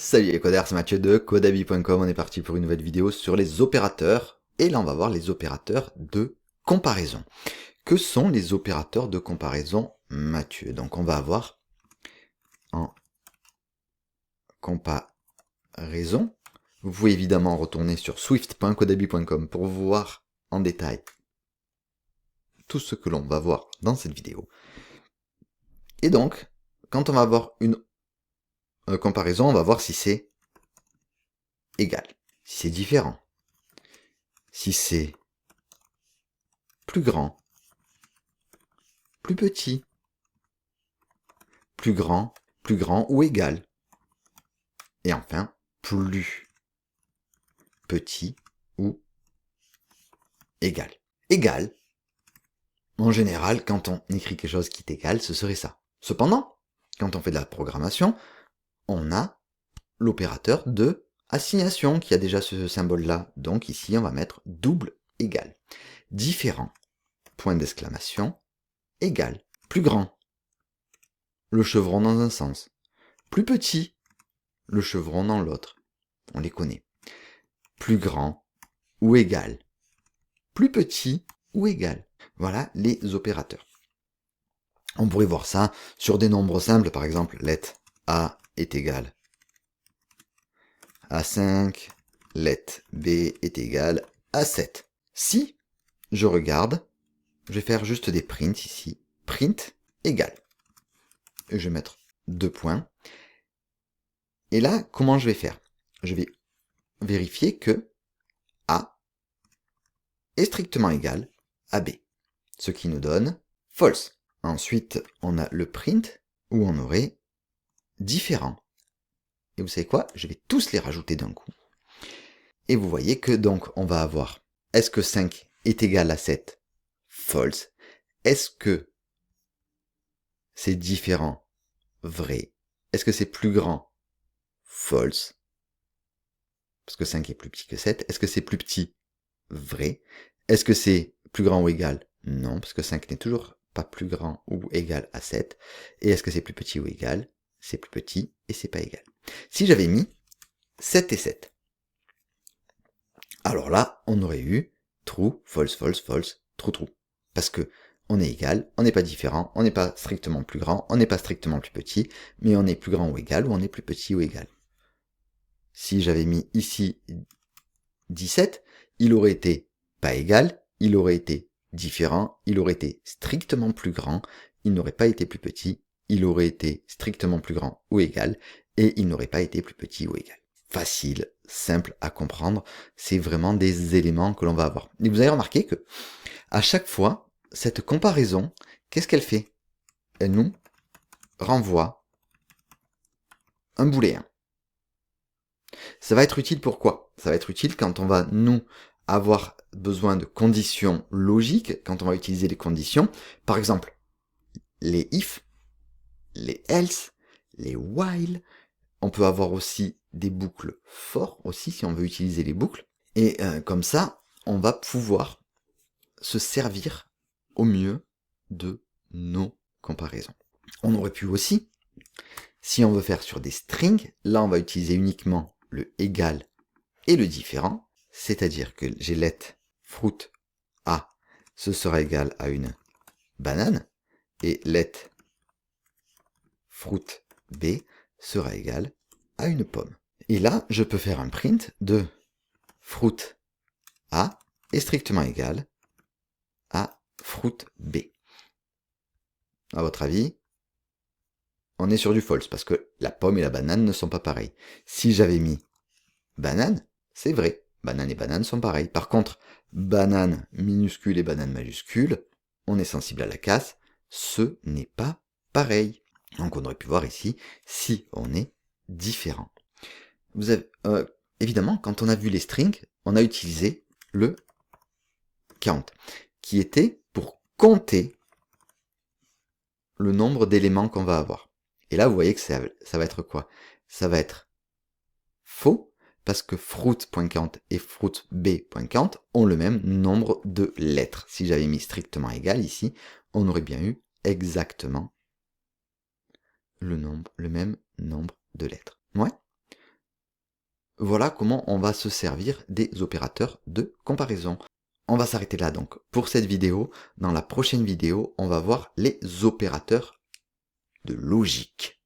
Salut les codeurs, c'est Mathieu de Codabi.com, on est parti pour une nouvelle vidéo sur les opérateurs, et là on va voir les opérateurs de comparaison. Que sont les opérateurs de comparaison, Mathieu? Donc on va avoir en comparaison, vous pouvez évidemment retourner sur swift.codabi.com pour voir en détail tout ce que l'on va voir dans cette vidéo. Et donc, quand on va avoir une comparaison, on va voir si c'est égal, si c'est différent, si c'est plus grand, plus petit, plus grand ou égal. Et enfin, plus petit ou égal. Égal, en général, quand on écrit quelque chose qui est égal, ce serait ça. Cependant, quand on fait de la programmation, on a l'opérateur de assignation qui a déjà ce symbole-là. Donc ici, on va mettre double égal. Différent, point d'exclamation, égal. Plus grand, le chevron dans un sens. Plus petit, le chevron dans l'autre. On les connaît. Plus grand ou égal. Plus petit ou égal. Voilà les opérateurs. On pourrait voir ça sur des nombres simples, par exemple, let A est égal à 5, let B est égal à 7. Si je regarde, je vais faire juste des prints ici. Print égal. Et je vais mettre 2 points. Et là, comment je vais faire? Je vais vérifier que A est strictement égal à B. Ce qui nous donne false. Ensuite, on a le print où on aurait différent. Et vous savez quoi? Je vais tous les rajouter d'un coup. Et vous voyez que donc on va avoir, est-ce que 5 est égal à 7? False. Est-ce que c'est différent? Vrai. Est-ce que c'est plus grand? False. Parce que 5 est plus petit que 7. Est-ce que c'est plus petit? Vrai. Est-ce que c'est plus grand ou égal? Non, parce que 5 n'est toujours pas plus grand ou égal à 7. Et est-ce que c'est plus petit ou égal? C'est plus petit et c'est pas égal. Si j'avais mis 7 et 7, alors là, on aurait eu true, false, false, false, true, true. Parce que on est égal, on n'est pas différent, on n'est pas strictement plus grand, on n'est pas strictement plus petit, mais on est plus grand ou égal, ou on est plus petit ou égal. Si j'avais mis ici 17, il aurait été pas égal, il aurait été différent, il aurait été strictement plus grand, il n'aurait pas été plus petit, il aurait été strictement plus grand ou égal, et il n'aurait pas été plus petit ou égal. Facile, simple à comprendre, c'est vraiment des éléments que l'on va avoir. Et vous avez remarqué que, à chaque fois, cette comparaison, qu'est-ce qu'elle fait? Elle nous renvoie un booléen. Ça va être utile pour quoi? Ça va être utile quand on va, nous, avoir besoin de conditions logiques, quand on va utiliser les conditions. Par exemple, les if, les else, les while. On peut avoir aussi des boucles for, aussi, si on veut utiliser les boucles. Et comme ça, on va pouvoir se servir au mieux de nos comparaisons. On aurait pu aussi, si on veut faire sur des strings, là on va utiliser uniquement le égal et le différent, c'est-à-dire que j'ai let fruit A, ce sera égal à une banane, et let fruit B sera égal à une pomme. Et là, je peux faire un print de fruit A est strictement égal à fruit B. À votre avis, on est sur du false, parce que la pomme et la banane ne sont pas pareilles. Si j'avais mis banane, c'est vrai, banane et banane sont pareilles. Par contre, banane minuscule et banane majuscule, on est sensible à la casse, ce n'est pas pareil. Donc on aurait pu voir ici si on est différent. Vous avez, évidemment, quand on a vu les strings, on a utilisé le count, qui était pour compter le nombre d'éléments qu'on va avoir. Et là, vous voyez que ça va être quoi? Ça va être faux, parce que fruit.count et fruitb.count ont le même nombre de lettres. Si j'avais mis strictement égal ici, on aurait bien eu exactement le même nombre de lettres. Ouais. voilà comment on va se servir des opérateurs de comparaison. On va s'arrêter là donc pour cette vidéo. Dans la prochaine vidéo, on va voir les opérateurs de logique.